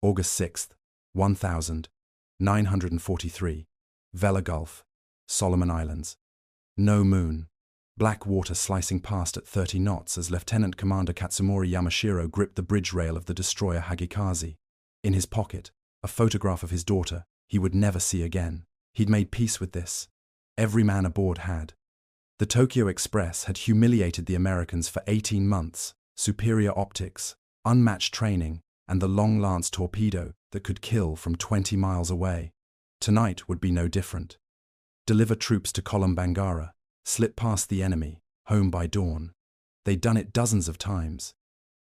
August 6th, 1943. Vella Gulf, Solomon Islands. No moon. Black water slicing past at 30 knots as Lieutenant Commander Katsumori Yamashiro gripped the bridge rail of the destroyer Hagikaze. In his pocket, a photograph of his daughter he would never see again. He'd made peace with this. Every man aboard had. The Tokyo Express had humiliated the Americans for 18 months. Superior optics, unmatched training, and the long-lance torpedo that could kill from 20 miles away. Tonight would be no different. Deliver troops to Kolombangara, slip past the enemy, home by dawn. They'd done it dozens of times.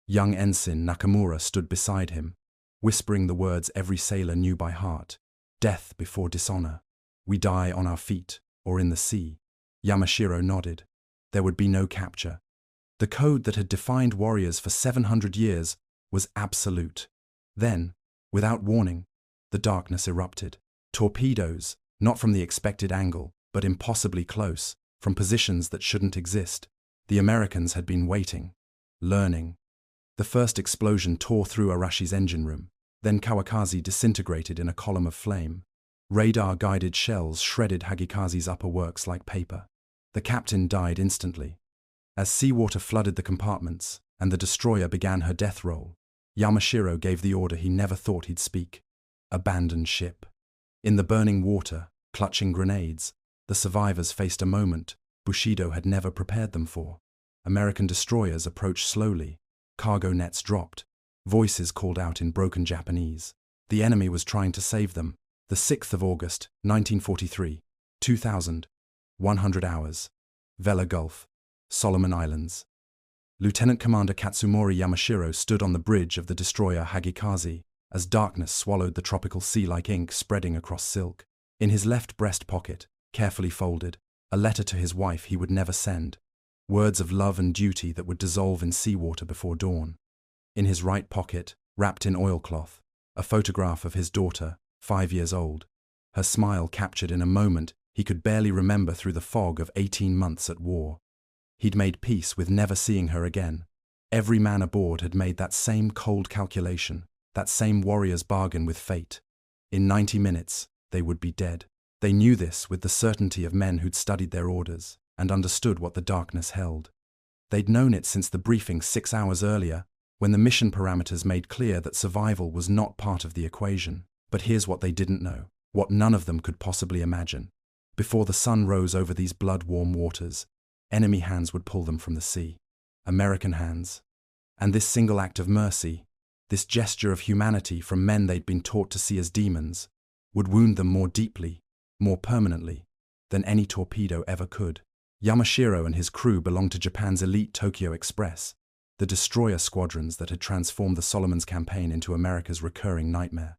Young Ensign Nakamura stood beside him, whispering the words every sailor knew by heart. Death before dishonor. We die on our feet, or in the sea. Yamashiro nodded. There would be no capture. The code that had defined warriors for 700 years was absolute. Then, without warning, the darkness erupted. Torpedoes, not from the expected angle, but impossibly close, from positions that shouldn't exist. The Americans had been waiting, learning. The first explosion tore through Arashi's engine room. Then Kawakaze disintegrated in a column of flame. Radar-guided shells shredded Hagikaze's upper works like paper. The captain died instantly. As seawater flooded the compartments and the destroyer began her death roll, Yamashiro gave the order he never thought he'd speak. Abandon ship. In the burning water, clutching grenades, the survivors faced a moment Bushido had never prepared them for. American destroyers approached slowly. Cargo nets dropped. Voices called out in broken Japanese. The enemy was trying to save them. The 6th of August, 1943, 2100 hours. Vella Gulf, Solomon Islands. Lieutenant Commander Katsumori Yamashiro stood on the bridge of the destroyer Hagikaze as darkness swallowed the tropical sea like ink spreading across silk. In his left breast pocket, carefully folded, a letter to his wife he would never send. Words of love and duty that would dissolve in seawater before dawn. In his right pocket, wrapped in oilcloth, a photograph of his daughter, 5 years old. Her smile captured in a moment he could barely remember through the fog of 18 months at war. He'd made peace with never seeing her again. Every man aboard had made that same cold calculation, that same warrior's bargain with fate. In 90 minutes, they would be dead. They knew this with the certainty of men who'd studied their orders and understood what the darkness held. They'd known it since the briefing 6 hours earlier, when the mission parameters made clear that survival was not part of the equation. But here's what they didn't know, what none of them could possibly imagine. Before the sun rose over these blood-warm waters, enemy hands would pull them from the sea. American hands. And this single act of mercy, this gesture of humanity from men they'd been taught to see as demons, would wound them more deeply, more permanently, than any torpedo ever could. Yamashiro and his crew belonged to Japan's elite Tokyo Express, the destroyer squadrons that had transformed the Solomons campaign into America's recurring nightmare.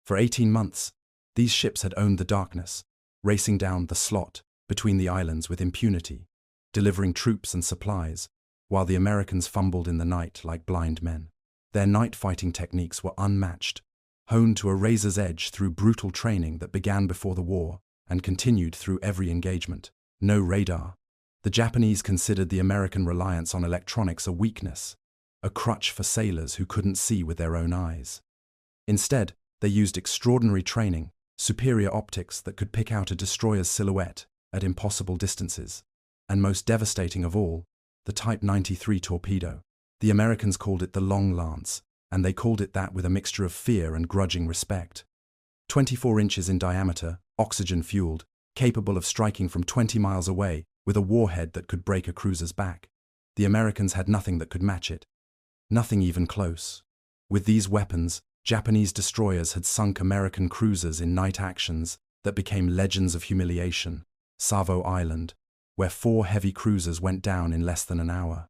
For 18 months, these ships had owned the darkness, racing down the slot between the islands with impunity, delivering troops and supplies, while the Americans fumbled in the night like blind men. Their night fighting techniques were unmatched, honed to a razor's edge through brutal training that began before the war and continued through every engagement. No radar. The Japanese considered the American reliance on electronics a weakness, a crutch for sailors who couldn't see with their own eyes. Instead, they used extraordinary training, superior optics that could pick out a destroyer's silhouette at impossible distances, and most devastating of all, the Type 93 torpedo. The Americans called it the Long Lance, and they called it that with a mixture of fear and grudging respect. 24 inches in diameter, oxygen-fueled, capable of striking from 20 miles away with a warhead that could break a cruiser's back. The Americans had nothing that could match it. Nothing even close. With these weapons, Japanese destroyers had sunk American cruisers in night actions that became legends of humiliation. Savo Island, where 4 heavy cruisers went down in less than an hour.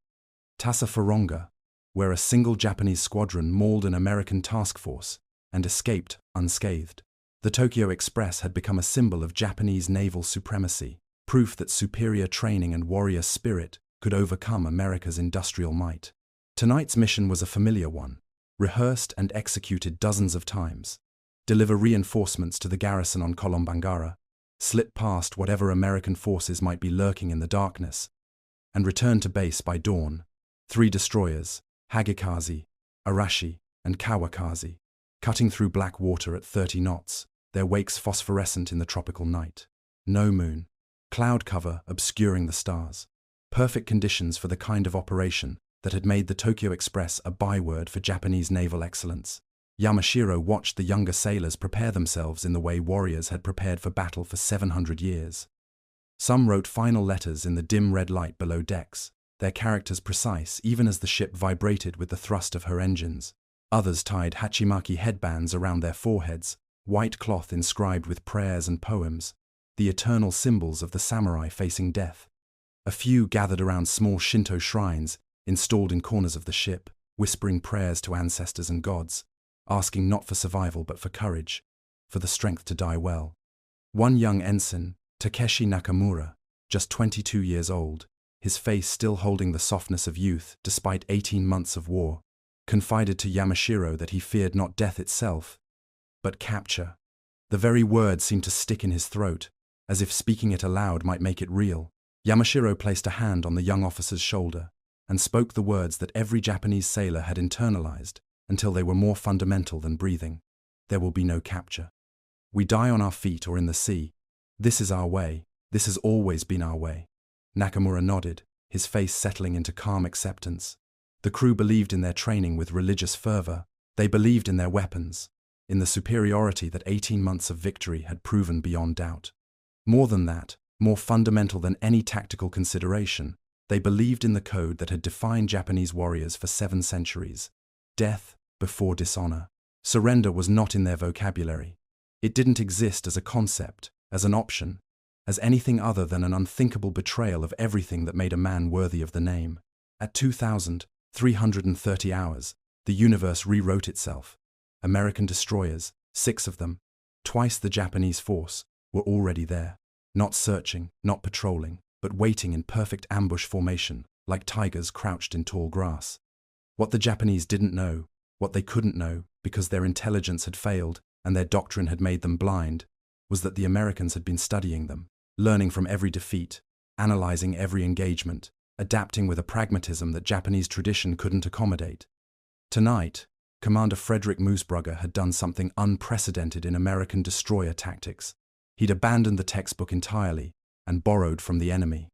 Tassafaronga, where a single Japanese squadron mauled an American task force and escaped unscathed. The Tokyo Express had become a symbol of Japanese naval supremacy, proof that superior training and warrior spirit could overcome America's industrial might. Tonight's mission was a familiar one, rehearsed and executed dozens of times. Deliver reinforcements to the garrison on Kolombangara, slip past whatever American forces might be lurking in the darkness, and return to base by dawn. 3 destroyers, Hagikaze, Arashi, and Kawakaze, cutting through black water at 30 knots, their wakes phosphorescent in the tropical night. No moon. Cloud cover obscuring the stars. Perfect conditions for the kind of operation that had made the Tokyo Express a byword for Japanese naval excellence. Yamashiro watched the younger sailors prepare themselves in the way warriors had prepared for battle for 700 years. Some wrote final letters in the dim red light below decks, their characters precise even as the ship vibrated with the thrust of her engines. Others tied hachimaki headbands around their foreheads, white cloth inscribed with prayers and poems, the eternal symbols of the samurai facing death. A few gathered around small Shinto shrines installed in corners of the ship, whispering prayers to ancestors and gods, asking not for survival but for courage, for the strength to die well. One young ensign, Takeshi Nakamura, just 22 years old, his face still holding the softness of youth despite 18 months of war, confided to Yamashiro that he feared not death itself, but capture. The very word seemed to stick in his throat, as if speaking it aloud might make it real. Yamashiro placed a hand on the young officer's shoulder and spoke the words that every Japanese sailor had internalized until they were more fundamental than breathing. There will be no capture. We die on our feet or in the sea. This is our way. This has always been our way. Nakamura nodded, his face settling into calm acceptance. The crew believed in their training with religious fervor. They believed in their weapons, in the superiority that 18 months of victory had proven beyond doubt. More than that, more fundamental than any tactical consideration, they believed in the code that had defined Japanese warriors for 7 centuries. Death before dishonor. Surrender was not in their vocabulary. It didn't exist as a concept, as an option, as anything other than an unthinkable betrayal of everything that made a man worthy of the name. At 2,330 hours, the universe rewrote itself. American destroyers, 6 of them, twice the Japanese force, were already there. Not searching, not patrolling, but waiting in perfect ambush formation, like tigers crouched in tall grass. What the Japanese didn't know, what they couldn't know, because their intelligence had failed and their doctrine had made them blind, was that the Americans had been studying them, learning from every defeat, analyzing every engagement, adapting with a pragmatism that Japanese tradition couldn't accommodate. Tonight, Commander Frederick Moosbrugger had done something unprecedented in American destroyer tactics. He'd abandoned the textbook entirely and borrowed from the enemy.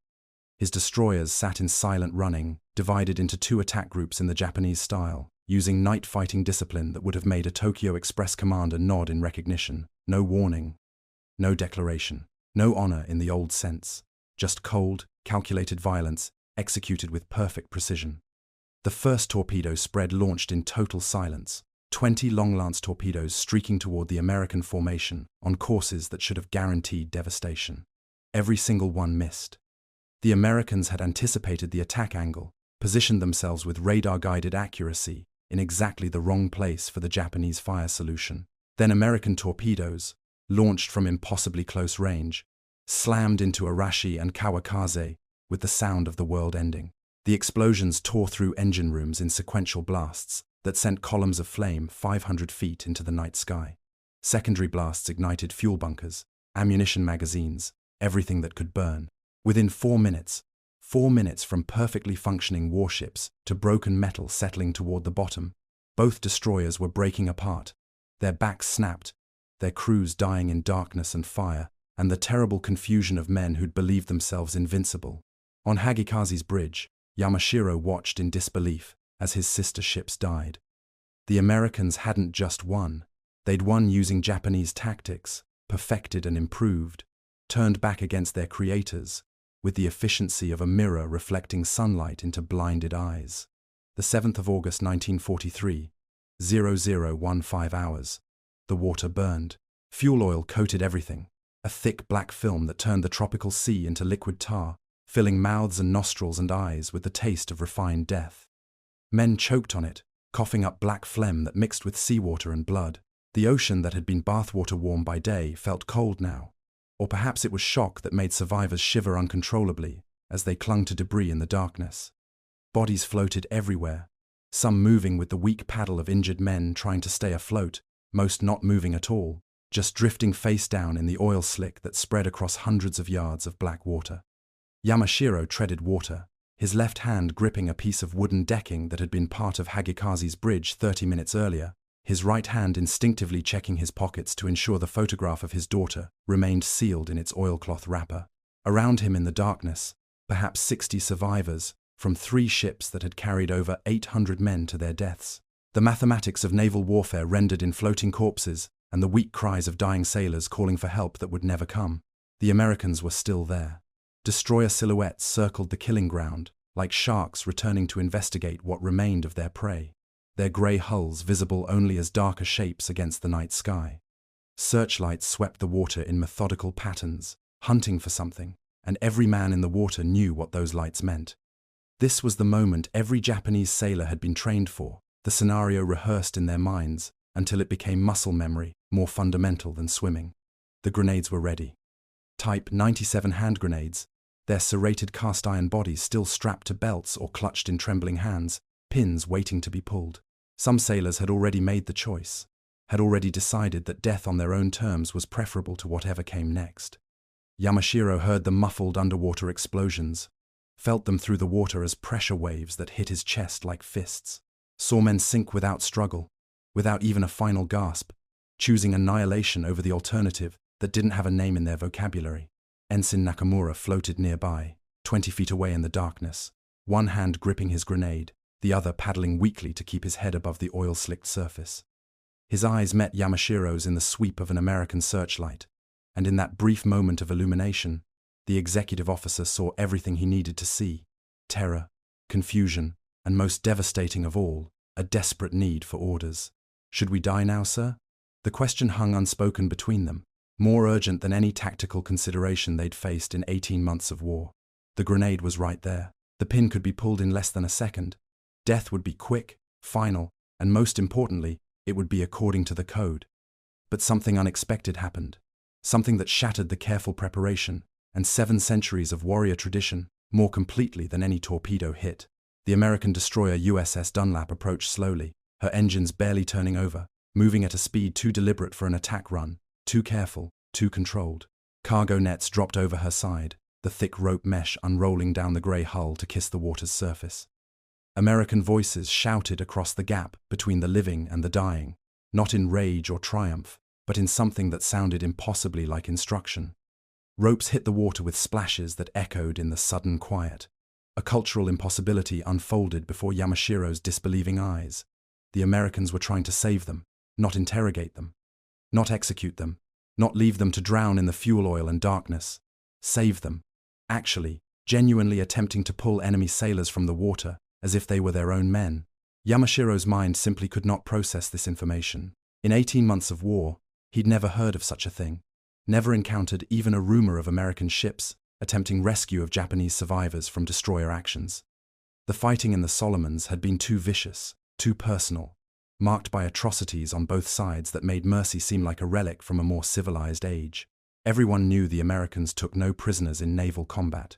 His destroyers sat in silent running, divided into 2 attack groups in the Japanese style, using night fighting discipline that would have made a Tokyo Express commander nod in recognition. No warning, no declaration, no honor in the old sense, just cold, calculated violence executed with perfect precision. The first torpedo spread launched in total silence, 20 long-lance torpedoes streaking toward the American formation on courses that should have guaranteed devastation. Every single one missed. The Americans had anticipated the attack angle, positioned themselves with radar-guided accuracy in exactly the wrong place for the Japanese fire solution. Then American torpedoes, launched from impossibly close range, slammed into Arashi and Kawakaze with the sound of the world ending. The explosions tore through engine rooms in sequential blasts that sent columns of flame 500 feet into the night sky. Secondary blasts ignited fuel bunkers, ammunition magazines, everything that could burn. Within 4 minutes from perfectly functioning warships to broken metal settling toward the bottom, both destroyers were breaking apart, their backs snapped, their crews dying in darkness and fire, and the terrible confusion of men who'd believed themselves invincible. On Hagikaze's bridge, Yamashiro watched in disbelief as his sister ships died. The Americans hadn't just won. They'd won using Japanese tactics, perfected and improved, turned back against their creators, with the efficiency of a mirror reflecting sunlight into blinded eyes. The 7th of August 1943, 0015 hours. The water burned. Fuel oil coated everything, a thick black film that turned the tropical sea into liquid tar, filling mouths and nostrils and eyes with the taste of refined death. Men choked on it, coughing up black phlegm that mixed with seawater and blood. The ocean that had been bathwater warm by day felt cold now. Or perhaps it was shock that made survivors shiver uncontrollably as they clung to debris in the darkness. Bodies floated everywhere, some moving with the weak paddle of injured men trying to stay afloat, most not moving at all, just drifting face down in the oil slick that spread across hundreds of yards of black water. Yamashiro treaded water, his left hand gripping a piece of wooden decking that had been part of Hagikaze's bridge 30 minutes earlier, his right hand instinctively checking his pockets to ensure the photograph of his daughter remained sealed in its oilcloth wrapper. Around him in the darkness, perhaps 60 survivors from 3 ships that had carried over 800 men to their deaths. The mathematics of naval warfare rendered in floating corpses and the weak cries of dying sailors calling for help that would never come. The Americans were still there. Destroyer silhouettes circled the killing ground, like sharks returning to investigate what remained of their prey, their grey hulls visible only as darker shapes against the night sky. Searchlights swept the water in methodical patterns, hunting for something, and every man in the water knew what those lights meant. This was the moment every Japanese sailor had been trained for, the scenario rehearsed in their minds, until it became muscle memory, more fundamental than swimming. The grenades were ready. Type 97 hand grenades, their serrated cast-iron bodies still strapped to belts or clutched in trembling hands, pins waiting to be pulled. Some sailors had already made the choice, had already decided that death on their own terms was preferable to whatever came next. Yamashiro heard the muffled underwater explosions, felt them through the water as pressure waves that hit his chest like fists, saw men sink without struggle, without even a final gasp, choosing annihilation over the alternative that didn't have a name in their vocabulary. Ensign Nakamura floated nearby, 20 feet away in the darkness, one hand gripping his grenade, the other paddling weakly to keep his head above the oil-slicked surface. His eyes met Yamashiro's in the sweep of an American searchlight, and in that brief moment of illumination, the executive officer saw everything he needed to see: terror, confusion, and most devastating of all, a desperate need for orders. "Should we die now, sir?" The question hung unspoken between them, more urgent than any tactical consideration they'd faced in 18 months of war. The grenade was right there. The pin could be pulled in less than a second. Death would be quick, final, and most importantly, it would be according to the code. But something unexpected happened. Something that shattered the careful preparation and 7 centuries of warrior tradition more completely than any torpedo hit. The American destroyer USS Dunlap approached slowly, her engines barely turning over, moving at a speed too deliberate for an attack run, too careful, too controlled. Cargo nets dropped over her side, the thick rope mesh unrolling down the grey hull to kiss the water's surface. American voices shouted across the gap between the living and the dying, not in rage or triumph, but in something that sounded impossibly like instruction. Ropes hit the water with splashes that echoed in the sudden quiet. A cultural impossibility unfolded before Yamashiro's disbelieving eyes. The Americans were trying to save them, not interrogate them, not execute them, not leave them to drown in the fuel oil and darkness. Save them. Actually, genuinely attempting to pull enemy sailors from the water, as if they were their own men. Yamashiro's mind simply could not process this information. In 18 months of war, he'd never heard of such a thing, never encountered even a rumor of American ships attempting rescue of Japanese survivors from destroyer actions. The fighting in the Solomons had been too vicious, too personal, marked by atrocities on both sides that made mercy seem like a relic from a more civilized age. Everyone knew the Americans took no prisoners in naval combat.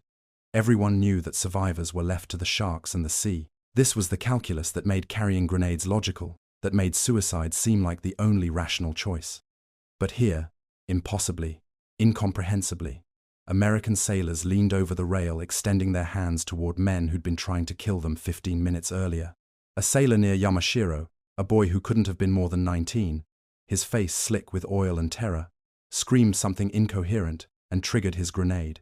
Everyone knew that survivors were left to the sharks and the sea. This was the calculus that made carrying grenades logical, that made suicide seem like the only rational choice. But here, impossibly, incomprehensibly, American sailors leaned over the rail, extending their hands toward men who'd been trying to kill them 15 minutes earlier. A sailor near Yamashiro, a boy who couldn't have been more than 19, his face slick with oil and terror, screamed something incoherent and triggered his grenade.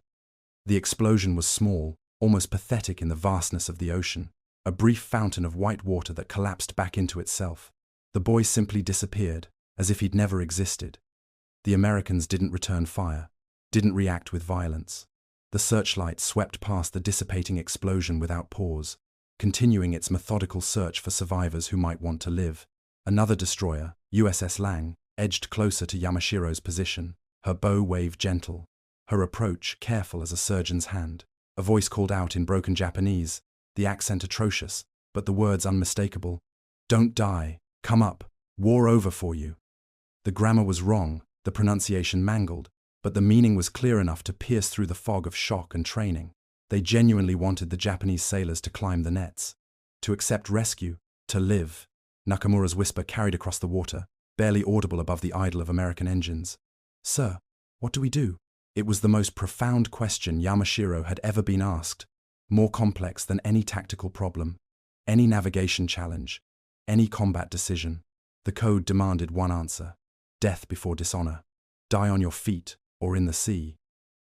The explosion was small, almost pathetic in the vastness of the ocean, a brief fountain of white water that collapsed back into itself. The boy simply disappeared, as if he'd never existed. The Americans didn't return fire, didn't react with violence. The searchlight swept past the dissipating explosion without pause, continuing its methodical search for survivors who might want to live. Another destroyer, USS Lang, edged closer to Yamashiro's position, her bow waved gentle, her approach careful as a surgeon's hand. A voice called out in broken Japanese, the accent atrocious, but the words unmistakable. "Don't die. Come up. War over for you." The grammar was wrong, the pronunciation mangled, but the meaning was clear enough to pierce through the fog of shock and training. They genuinely wanted the Japanese sailors to climb the nets, to accept rescue, to live. Nakamura's whisper carried across the water, barely audible above the idle of American engines. "Sir, what do we do?" It was the most profound question Yamashiro had ever been asked, more complex than any tactical problem, any navigation challenge, any combat decision. The code demanded one answer: death before dishonor. Die on your feet or in the sea.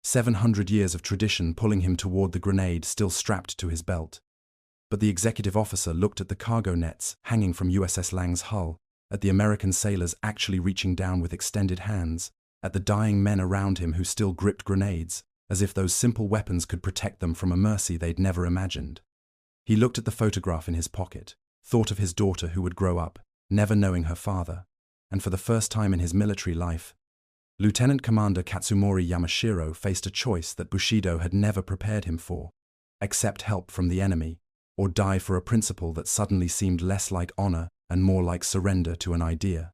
700 years of tradition pulling him toward the grenade still strapped to his belt. But the executive officer looked at the cargo nets hanging from USS Lang's hull, at the American sailors actually reaching down with extended hands, at the dying men around him who still gripped grenades, as if those simple weapons could protect them from a mercy they'd never imagined. He looked at the photograph in his pocket, thought of his daughter who would grow up, never knowing her father, and for the first time in his military life, Lieutenant Commander Katsumori Yamashiro faced a choice that Bushido had never prepared him for: accept help from the enemy, or die for a principle that suddenly seemed less like honor and more like surrender to an idea.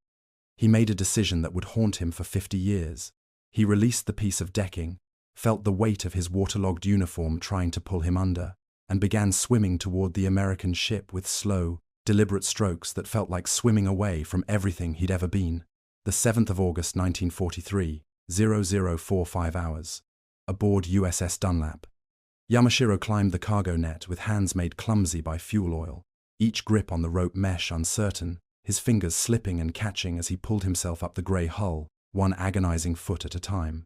He made a decision that would haunt him for 50 years. He released the piece of decking, felt the weight of his waterlogged uniform trying to pull him under, and began swimming toward the American ship with slow, deliberate strokes that felt like swimming away from everything he'd ever been. The 7th of August 1943, 0045 hours. Aboard USS Dunlap. Yamashiro climbed the cargo net with hands made clumsy by fuel oil, each grip on the rope mesh uncertain, his fingers slipping and catching as he pulled himself up the grey hull, one agonizing foot at a time.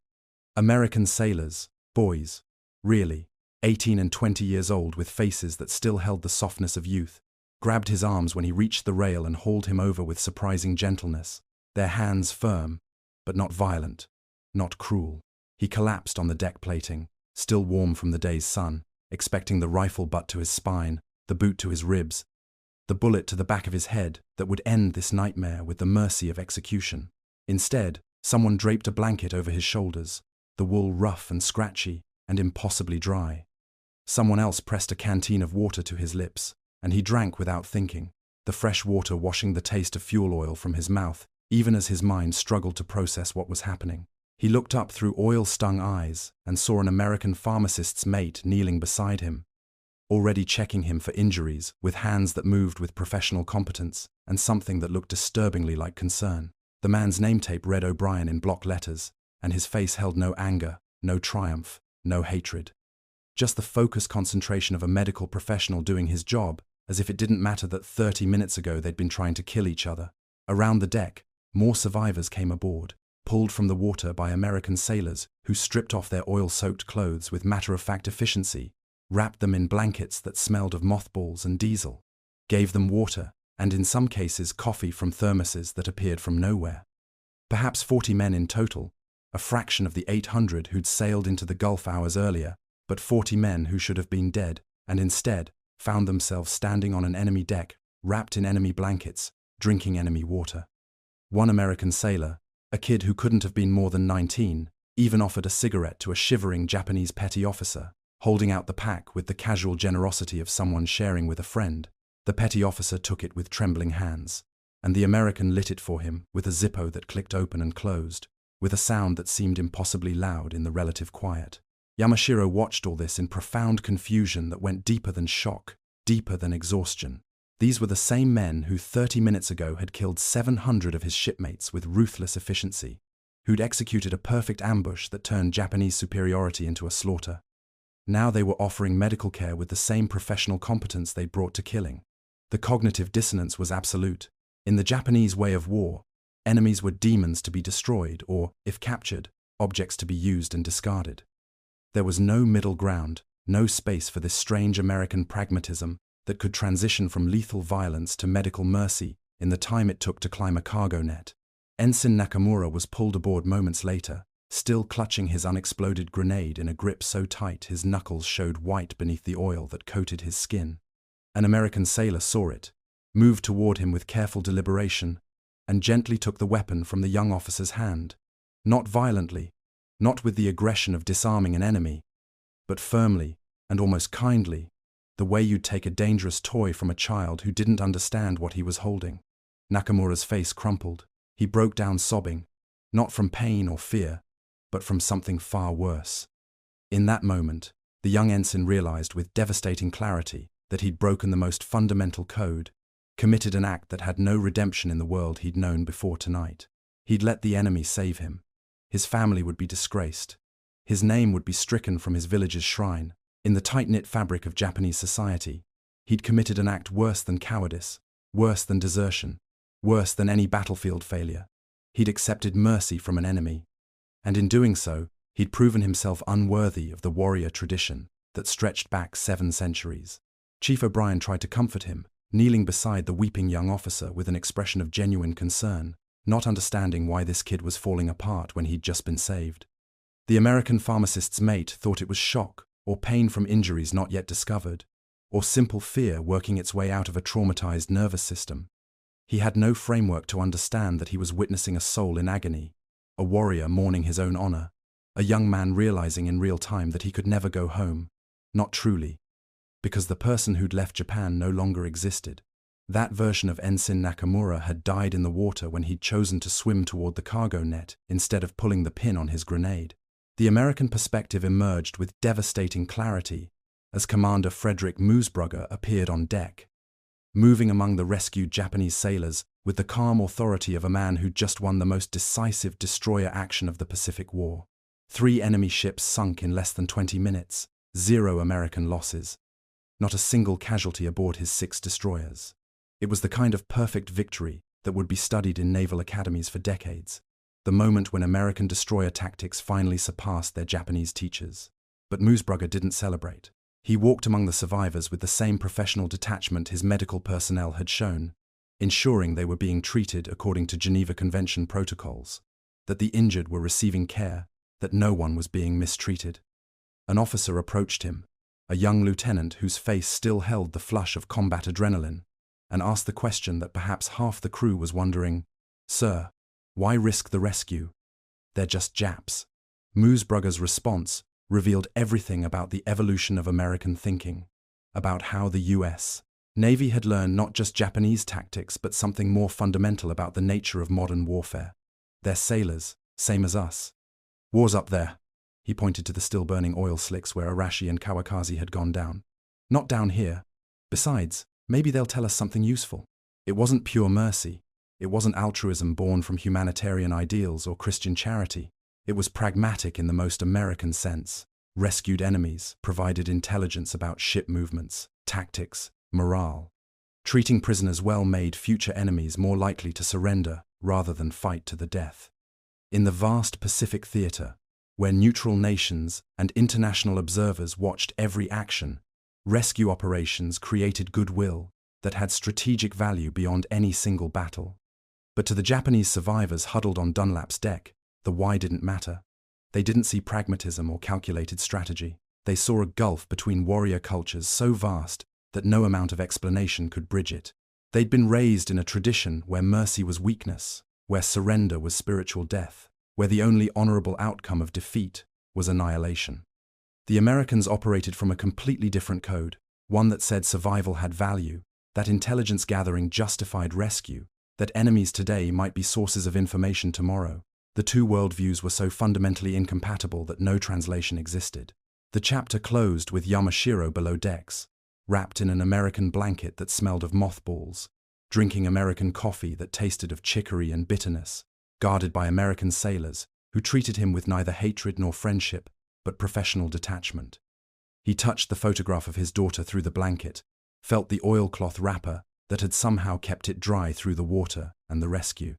American sailors, boys, really, 18 and 20 years old with faces that still held the softness of youth, grabbed his arms when he reached the rail and hauled him over with surprising gentleness, their hands firm, but not violent, not cruel. He collapsed on the deck plating, still warm from the day's sun, expecting the rifle butt to his spine, the boot to his ribs, the bullet to the back of his head that would end this nightmare with the mercy of execution. Instead, someone draped a blanket over his shoulders, the wool rough and scratchy and impossibly dry. Someone else pressed a canteen of water to his lips, and he drank without thinking, the fresh water washing the taste of fuel oil from his mouth, even as his mind struggled to process what was happening. He looked up through oil-stung eyes and saw an American pharmacist's mate kneeling beside him, already checking him for injuries, with hands that moved with professional competence and something that looked disturbingly like concern. The man's name tape read O'Brien in block letters, and his face held no anger, no triumph, no hatred. Just the focused concentration of a medical professional doing his job, as if it didn't matter that 30 minutes ago they'd been trying to kill each other. Around the deck, more survivors came aboard, pulled from the water by American sailors who stripped off their oil-soaked clothes with matter-of-fact efficiency, wrapped them in blankets that smelled of mothballs and diesel, gave them water, and in some cases coffee from thermoses that appeared from nowhere. Perhaps 40 men in total, a fraction of the 800 who'd sailed into the Gulf hours earlier, but 40 men who should have been dead, and instead found themselves standing on an enemy deck, wrapped in enemy blankets, drinking enemy water. One American sailor, a kid who couldn't have been more than 19, even offered a cigarette to a shivering Japanese petty officer, holding out the pack with the casual generosity of someone sharing with a friend. The petty officer took it with trembling hands, and the American lit it for him with a Zippo that clicked open and closed, with a sound that seemed impossibly loud in the relative quiet. Yamashiro watched all this in profound confusion that went deeper than shock, deeper than exhaustion. These were the same men who 30 minutes ago had killed 700 of his shipmates with ruthless efficiency, who'd executed a perfect ambush that turned Japanese superiority into a slaughter. Now they were offering medical care with the same professional competence they'd brought to killing. The cognitive dissonance was absolute. In the Japanese way of war, enemies were demons to be destroyed or, if captured, objects to be used and discarded. There was no middle ground, no space for this strange American pragmatism that could transition from lethal violence to medical mercy in the time it took to climb a cargo net. Ensign Nakamura was pulled aboard moments later, still clutching his unexploded grenade in a grip so tight his knuckles showed white beneath the oil that coated his skin. An American sailor saw it, moved toward him with careful deliberation, and gently took the weapon from the young officer's hand. Not violently, not with the aggression of disarming an enemy, but firmly and almost kindly, the way you'd take a dangerous toy from a child who didn't understand what he was holding. Nakamura's face crumpled. He broke down sobbing, not from pain or fear, but from something far worse. In that moment, the young ensign realized with devastating clarity that he'd broken the most fundamental code, committed an act that had no redemption in the world he'd known before tonight. He'd let the enemy save him. His family would be disgraced. His name would be stricken from his village's shrine. In the tight-knit fabric of Japanese society, he'd committed an act worse than cowardice, worse than desertion, Worse than any battlefield failure, he'd accepted mercy from an enemy. And in doing so, he'd proven himself unworthy of the warrior tradition that stretched back 7 centuries. Chief O'Brien tried to comfort him, kneeling beside the weeping young officer with an expression of genuine concern, not understanding why this kid was falling apart when he'd just been saved. The American pharmacist's mate thought it was shock, or pain from injuries not yet discovered, or simple fear working its way out of a traumatized nervous system. He had no framework to understand that he was witnessing a soul in agony, a warrior mourning his own honor, a young man realizing in real time that he could never go home, not truly, because the person who'd left Japan no longer existed. That version of Ensign Nakamura had died in the water when he'd chosen to swim toward the cargo net instead of pulling the pin on his grenade. The American perspective emerged with devastating clarity as Commander Frederick Moosbrugger appeared on deck, moving among the rescued Japanese sailors with the calm authority of a man who'd just won the most decisive destroyer action of the Pacific War. 3 enemy ships sunk in less than 20 minutes, 0 American losses. Not a single casualty aboard his 6 destroyers. It was the kind of perfect victory that would be studied in naval academies for decades, the moment when American destroyer tactics finally surpassed their Japanese teachers. But Moosbrugger didn't celebrate. He walked among the survivors with the same professional detachment his medical personnel had shown, ensuring they were being treated according to Geneva Convention protocols, that the injured were receiving care, that no one was being mistreated. An officer approached him, a young lieutenant whose face still held the flush of combat adrenaline, and asked the question that perhaps half the crew was wondering, "Sir, why risk the rescue? They're just Japs." Moosbrugger's response revealed everything about the evolution of American thinking, about how the U.S. Navy had learned not just Japanese tactics but something more fundamental about the nature of modern warfare. They're sailors, same as us. "War's up there." He pointed to the still-burning oil slicks where Arashi and Kawakaze had gone down. "Not down here. Besides, maybe they'll tell us something useful." It wasn't pure mercy. It wasn't altruism born from humanitarian ideals or Christian charity. It was pragmatic in the most American sense. Rescued enemies provided intelligence about ship movements, tactics, morale. Treating prisoners well made future enemies more likely to surrender rather than fight to the death. In the vast Pacific theater, where neutral nations and international observers watched every action, rescue operations created goodwill that had strategic value beyond any single battle. But to the Japanese survivors huddled on Dunlap's deck, the why didn't matter. They didn't see pragmatism or calculated strategy. They saw a gulf between warrior cultures so vast that no amount of explanation could bridge it. They'd been raised in a tradition where mercy was weakness, where surrender was spiritual death, where the only honorable outcome of defeat was annihilation. The Americans operated from a completely different code, one that said survival had value, that intelligence gathering justified rescue, that enemies today might be sources of information tomorrow. The 2 worldviews were so fundamentally incompatible that no translation existed. The chapter closed with Yamashiro below decks, wrapped in an American blanket that smelled of mothballs, drinking American coffee that tasted of chicory and bitterness, guarded by American sailors who treated him with neither hatred nor friendship, but professional detachment. He touched the photograph of his daughter through the blanket, felt the oilcloth wrapper that had somehow kept it dry through the water and the rescue.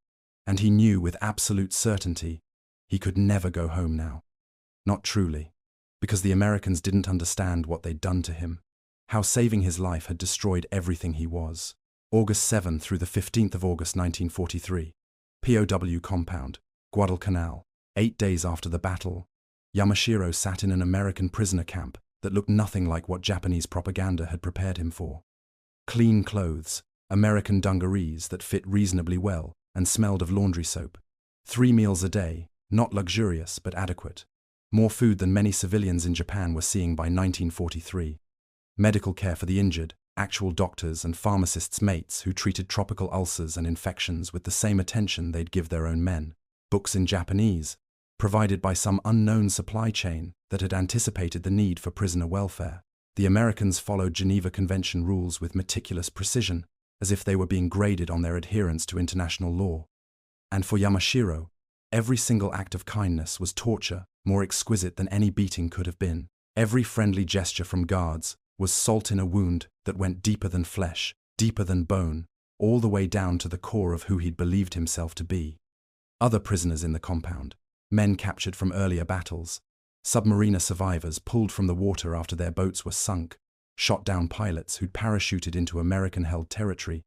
And he knew with absolute certainty he could never go home now. Not truly, because the Americans didn't understand what they'd done to him, how saving his life had destroyed everything he was. August 7 through the 15th of August 1943, POW compound, Guadalcanal. 8 days after the battle, Yamashiro sat in an American prisoner camp that looked nothing like what Japanese propaganda had prepared him for. Clean clothes, American dungarees that fit reasonably well and smelled of laundry soap. 3 meals a day, not luxurious but adequate. More food than many civilians in Japan were seeing by 1943. Medical care for the injured, actual doctors and pharmacists' mates who treated tropical ulcers and infections with the same attention they'd give their own men. Books in Japanese, provided by some unknown supply chain that had anticipated the need for prisoner welfare. The Americans followed Geneva Convention rules with meticulous precision, as if they were being graded on their adherence to international law. And for Yamashiro, every single act of kindness was torture more exquisite than any beating could have been. Every friendly gesture from guards was salt in a wound that went deeper than flesh, deeper than bone, all the way down to the core of who he'd believed himself to be. Other prisoners in the compound, men captured from earlier battles, submariner survivors pulled from the water after their boats were sunk, shot-down pilots who'd parachuted into American-held territory,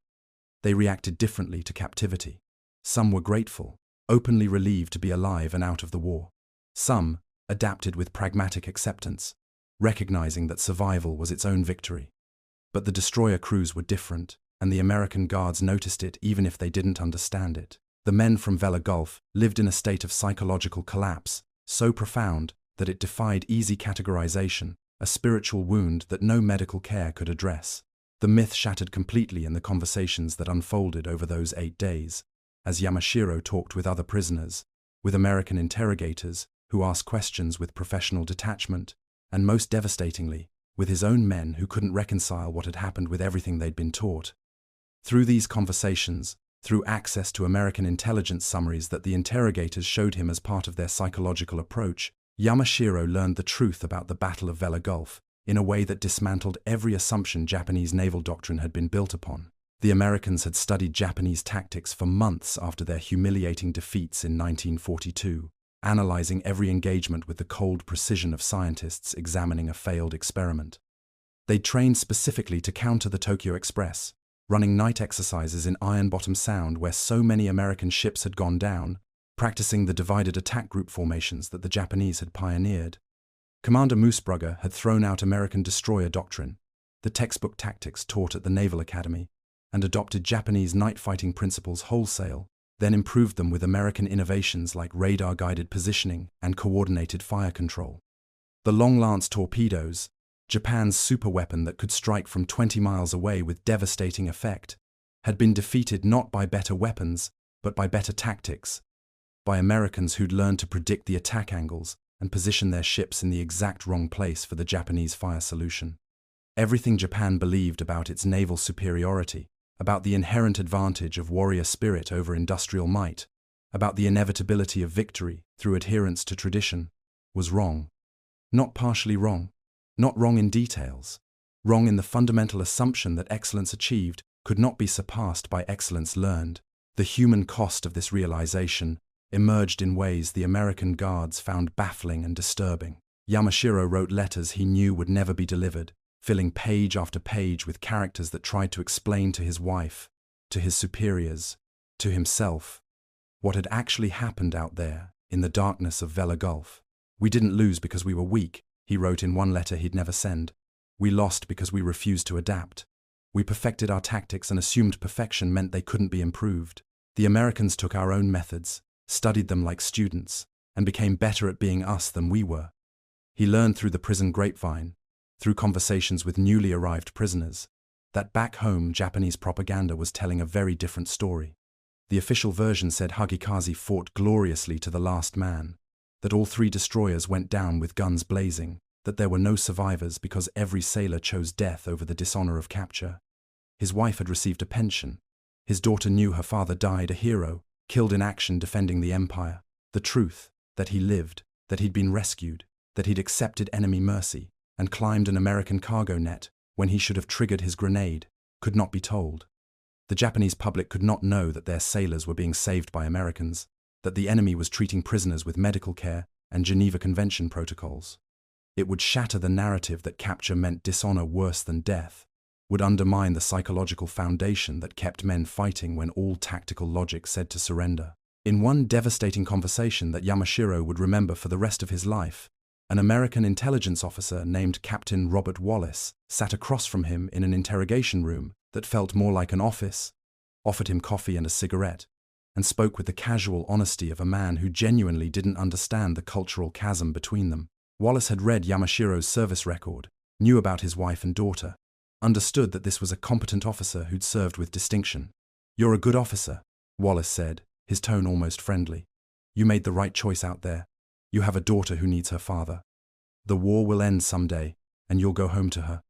they reacted differently to captivity. Some were grateful, openly relieved to be alive and out of the war. Some adapted with pragmatic acceptance, recognizing that survival was its own victory. But the destroyer crews were different, and the American guards noticed it even if they didn't understand it. The men from Vella Gulf lived in a state of psychological collapse, so profound that it defied easy categorization, a spiritual wound that no medical care could address. The myth shattered completely in the conversations that unfolded over those 8 days, as Yamashiro talked with other prisoners, with American interrogators who asked questions with professional detachment, and most devastatingly, with his own men who couldn't reconcile what had happened with everything they'd been taught. Through these conversations, through access to American intelligence summaries that the interrogators showed him as part of their psychological approach, Yamashiro learned the truth about the Battle of Vella Gulf in a way that dismantled every assumption Japanese naval doctrine had been built upon. The Americans had studied Japanese tactics for months after their humiliating defeats in 1942, analyzing every engagement with the cold precision of scientists examining a failed experiment. They'd trained specifically to counter the Tokyo Express, running night exercises in Iron Bottom Sound where so many American ships had gone down, practicing the divided attack group formations that the Japanese had pioneered. Commander Moosbrugger had thrown out American destroyer doctrine, the textbook tactics taught at the Naval Academy, and adopted Japanese night-fighting principles wholesale, then improved them with American innovations like radar-guided positioning and coordinated fire control. The Long Lance torpedoes, Japan's superweapon that could strike from 20 miles away with devastating effect, had been defeated not by better weapons, but by better tactics, by Americans who'd learned to predict the attack angles and position their ships in the exact wrong place for the Japanese fire solution. Everything Japan believed about its naval superiority, about the inherent advantage of warrior spirit over industrial might, about the inevitability of victory through adherence to tradition, was wrong. Not partially wrong, not wrong in details, wrong in the fundamental assumption that excellence achieved could not be surpassed by excellence learned. The human cost of this realization emerged in ways the American guards found baffling and disturbing. Yamashiro wrote letters he knew would never be delivered, filling page after page with characters that tried to explain to his wife, to his superiors, to himself, what had actually happened out there in the darkness of Vella Gulf. "We didn't lose because we were weak," he wrote in one letter he'd never send. "We lost because we refused to adapt. We perfected our tactics and assumed perfection meant they couldn't be improved. The Americans took our own methods, studied them like students, and became better at being us than we were." He learned through the prison grapevine, through conversations with newly arrived prisoners, that back home Japanese propaganda was telling a very different story. The official version said Hagikaze fought gloriously to the last man, that all 3 destroyers went down with guns blazing, that there were no survivors because every sailor chose death over the dishonor of capture. His wife had received a pension. His daughter knew her father died a hero, killed in action defending the empire. The truth, that he lived, that he'd been rescued, that he'd accepted enemy mercy, and climbed an American cargo net when he should have triggered his grenade, could not be told. The Japanese public could not know that their sailors were being saved by Americans, that the enemy was treating prisoners with medical care and Geneva Convention protocols. It would shatter the narrative that capture meant dishonor worse than death, would undermine the psychological foundation that kept men fighting when all tactical logic said to surrender. In one devastating conversation that Yamashiro would remember for the rest of his life, an American intelligence officer named Captain Robert Wallace sat across from him in an interrogation room that felt more like an office, offered him coffee and a cigarette, and spoke with the casual honesty of a man who genuinely didn't understand the cultural chasm between them. Wallace had read Yamashiro's service record, knew about his wife and daughter, understood that this was a competent officer who'd served with distinction. "You're a good officer," Wallace said, his tone almost friendly. "You made the right choice out there. You have a daughter who needs her father. The war will end someday, and you'll go home to her."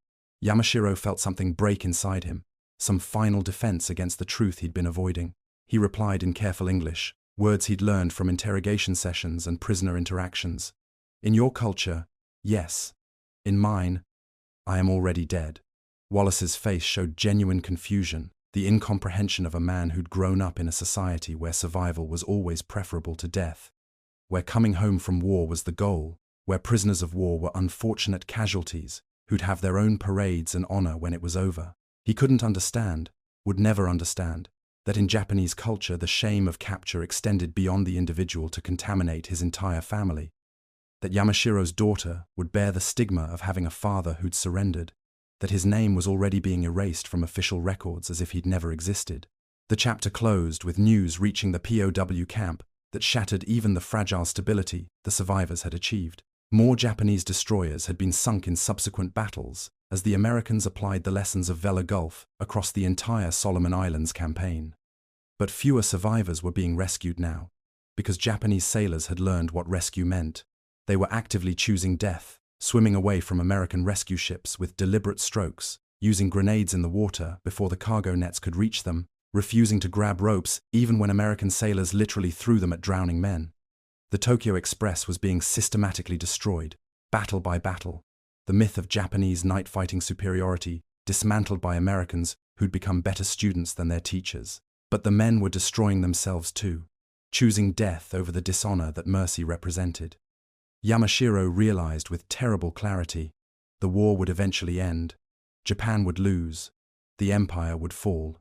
Yamashiro felt something break inside him, some final defense against the truth he'd been avoiding. He replied in careful English, words he'd learned from interrogation sessions and prisoner interactions. "In your culture, yes. In mine, I am already dead." Wallace's face showed genuine confusion, the incomprehension of a man who'd grown up in a society where survival was always preferable to death, where coming home from war was the goal, where prisoners of war were unfortunate casualties who'd have their own parades and honor when it was over. He couldn't understand, would never understand, that in Japanese culture the shame of capture extended beyond the individual to contaminate his entire family, that Yamashiro's daughter would bear the stigma of having a father who'd surrendered, that his name was already being erased from official records as if he'd never existed. The chapter closed with news reaching the POW camp that shattered even the fragile stability the survivors had achieved. More Japanese destroyers had been sunk in subsequent battles as the Americans applied the lessons of Vella Gulf across the entire Solomon Islands campaign. But fewer survivors were being rescued now, because Japanese sailors had learned what rescue meant. They were actively choosing death, swimming away from American rescue ships with deliberate strokes, using grenades in the water before the cargo nets could reach them, refusing to grab ropes even when American sailors literally threw them at drowning men. The Tokyo Express was being systematically destroyed, battle by battle, the myth of Japanese night-fighting superiority dismantled by Americans who'd become better students than their teachers. But the men were destroying themselves too, choosing death over the dishonor that mercy represented. Yamashiro realized with terrible clarity the war would eventually end, Japan would lose, the empire would fall.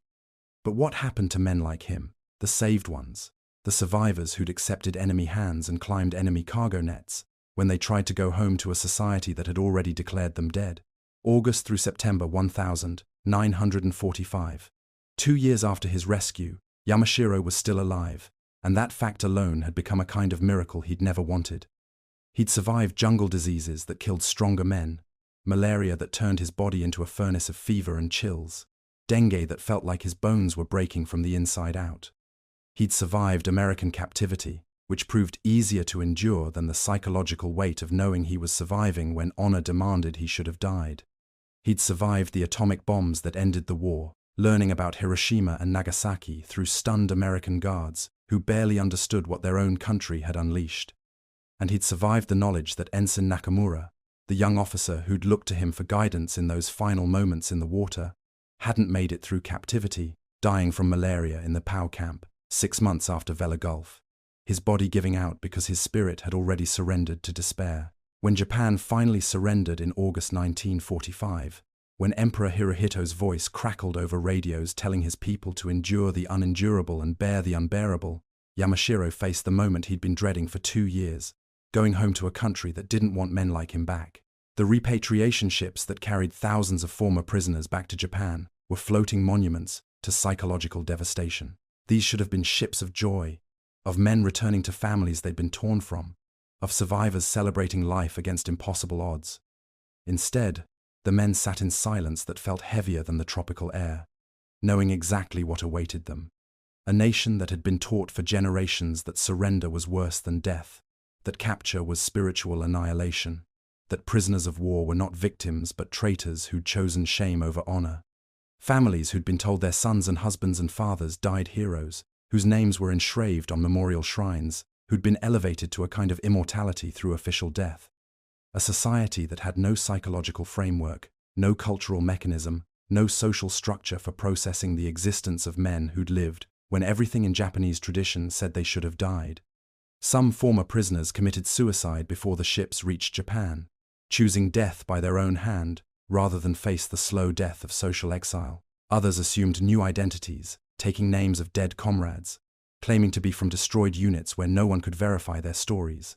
But what happened to men like him, the saved ones, the survivors who'd accepted enemy hands and climbed enemy cargo nets, when they tried to go home to a society that had already declared them dead? August through September 1945. 2 years after his rescue, Yamashiro was still alive, and that fact alone had become a kind of miracle he'd never wanted. He'd survived jungle diseases that killed stronger men, malaria that turned his body into a furnace of fever and chills, dengue that felt like his bones were breaking from the inside out. He'd survived American captivity, which proved easier to endure than the psychological weight of knowing he was surviving when honor demanded he should have died. He'd survived the atomic bombs that ended the war, learning about Hiroshima and Nagasaki through stunned American guards who barely understood what their own country had unleashed. And he'd survived the knowledge that Ensign Nakamura, the young officer who'd looked to him for guidance in those final moments in the water, hadn't made it through captivity, dying from malaria in the POW camp 6 months after Vella Gulf, his body giving out because his spirit had already surrendered to despair. When Japan finally surrendered in August 1945, when Emperor Hirohito's voice crackled over radios telling his people to endure the unendurable and bear the unbearable, Yamashiro faced the moment he'd been dreading for 2 years, going home to a country that didn't want men like him back. The repatriation ships that carried thousands of former prisoners back to Japan were floating monuments to psychological devastation. These should have been ships of joy, of men returning to families they'd been torn from, of survivors celebrating life against impossible odds. Instead, the men sat in silence that felt heavier than the tropical air, knowing exactly what awaited them. A nation that had been taught for generations that surrender was worse than death, that capture was spiritual annihilation, that prisoners of war were not victims but traitors who'd chosen shame over honor. Families who'd been told their sons and husbands and fathers died heroes, whose names were engraved on memorial shrines, who'd been elevated to a kind of immortality through official death. A society that had no psychological framework, no cultural mechanism, no social structure for processing the existence of men who'd lived when everything in Japanese tradition said they should have died. Some former prisoners committed suicide before the ships reached Japan, choosing death by their own hand rather than face the slow death of social exile. Others assumed new identities, taking names of dead comrades, claiming to be from destroyed units where no one could verify their stories.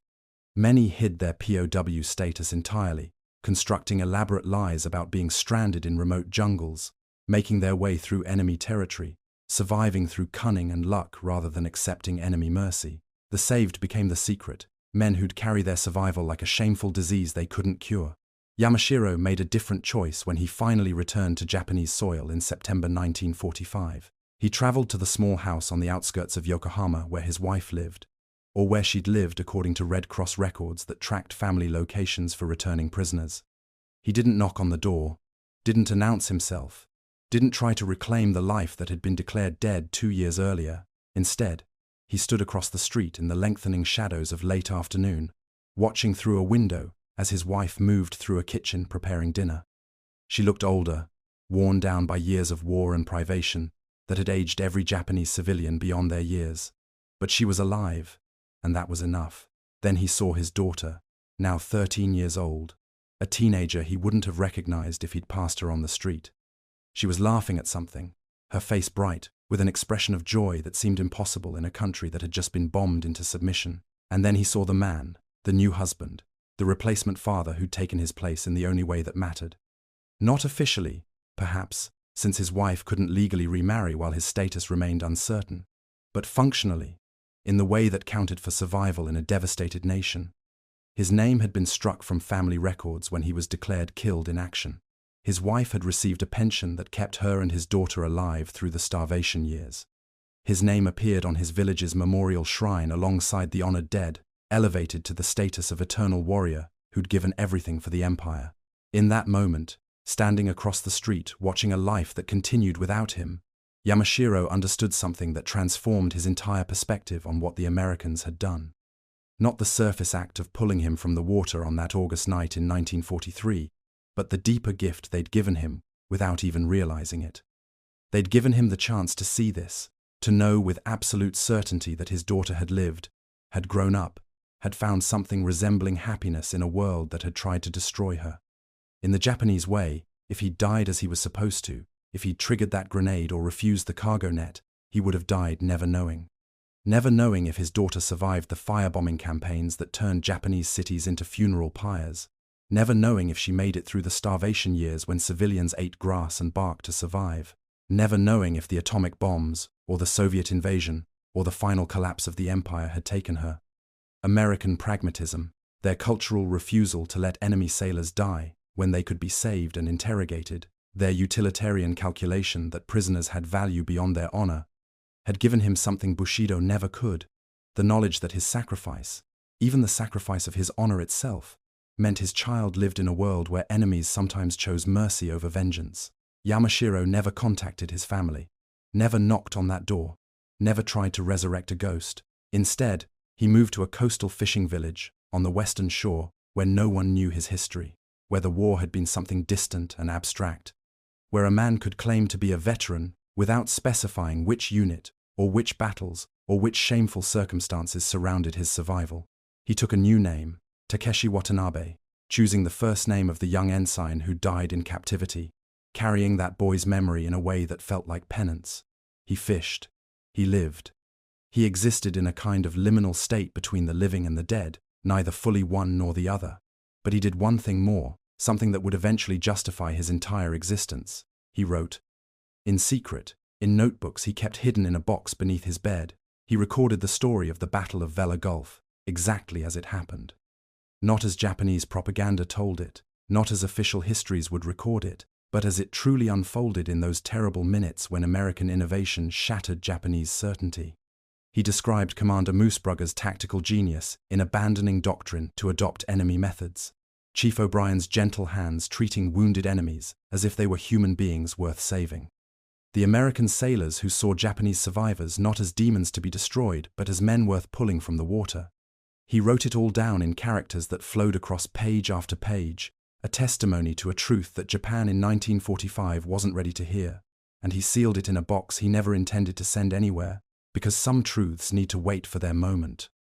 Many hid their POW status entirely, constructing elaborate lies about being stranded in remote jungles, making their way through enemy territory, surviving through cunning and luck rather than accepting enemy mercy. The saved became the secret, men who'd carry their survival like a shameful disease they couldn't cure. Yamashiro made a different choice when he finally returned to Japanese soil in September 1945. He traveled to the small house on the outskirts of Yokohama where his wife lived, or where she'd lived according to Red Cross records that tracked family locations for returning prisoners. He didn't knock on the door, didn't announce himself, didn't try to reclaim the life that had been declared dead 2 years earlier. Instead, he stood across the street in the lengthening shadows of late afternoon, watching through a window as his wife moved through a kitchen preparing dinner. She looked older, worn down by years of war and privation, that had aged every Japanese civilian beyond their years. But she was alive, and that was enough. Then he saw his daughter, now 13 years old, a teenager he wouldn't have recognized if he'd passed her on the street. She was laughing at something, her face bright, with an expression of joy that seemed impossible in a country that had just been bombed into submission. And then he saw the man, the new husband, the replacement father who'd taken his place in the only way that mattered. Not officially, perhaps, since his wife couldn't legally remarry while his status remained uncertain, but functionally, in the way that counted for survival in a devastated nation. His name had been struck from family records when he was declared killed in action. His wife had received a pension that kept her and his daughter alive through the starvation years. His name appeared on his village's memorial shrine alongside the honored dead, elevated to the status of eternal warrior who'd given everything for the empire. In that moment, standing across the street watching a life that continued without him, Yamashiro understood something that transformed his entire perspective on what the Americans had done. Not the surface act of pulling him from the water on that August night in 1943, but the deeper gift they'd given him without even realizing it. They'd given him the chance to see this, to know with absolute certainty that his daughter had lived, had grown up, had found something resembling happiness in a world that had tried to destroy her. In the Japanese way, if he'd died as he was supposed to, if he'd triggered that grenade or refused the cargo net, he would have died never knowing. Never knowing if his daughter survived the firebombing campaigns that turned Japanese cities into funeral pyres. Never knowing if she made it through the starvation years when civilians ate grass and bark to survive. Never knowing if the atomic bombs, or the Soviet invasion, or the final collapse of the empire had taken her. American pragmatism, their cultural refusal to let enemy sailors die when they could be saved and interrogated, their utilitarian calculation that prisoners had value beyond their honor, had given him something Bushido never could, the knowledge that his sacrifice, even the sacrifice of his honor itself, meant his child lived in a world where enemies sometimes chose mercy over vengeance. Yamashiro never contacted his family, never knocked on that door, never tried to resurrect a ghost. Instead, he moved to a coastal fishing village on the western shore where no one knew his history, where the war had been something distant and abstract, where a man could claim to be a veteran without specifying which unit or which battles or which shameful circumstances surrounded his survival. He took a new name, Takeshi Watanabe, choosing the first name of the young ensign who died in captivity, carrying that boy's memory in a way that felt like penance. He fished. He lived. He existed in a kind of liminal state between the living and the dead, neither fully one nor the other. But he did one thing more, something that would eventually justify his entire existence. He wrote. In secret, in notebooks he kept hidden in a box beneath his bed, he recorded the story of the Battle of Vella Gulf, exactly as it happened. Not as Japanese propaganda told it, not as official histories would record it, but as it truly unfolded in those terrible minutes when American innovation shattered Japanese certainty. He described Commander Moosebrugger's tactical genius in abandoning doctrine to adopt enemy methods. Chief O'Brien's gentle hands treating wounded enemies as if they were human beings worth saving. The American sailors who saw Japanese survivors not as demons to be destroyed, but as men worth pulling from the water. He wrote it all down in characters that flowed across page after page, a testimony to a truth that Japan in 1945 wasn't ready to hear, and he sealed it in a box he never intended to send anywhere, because some truths need to wait for their moment.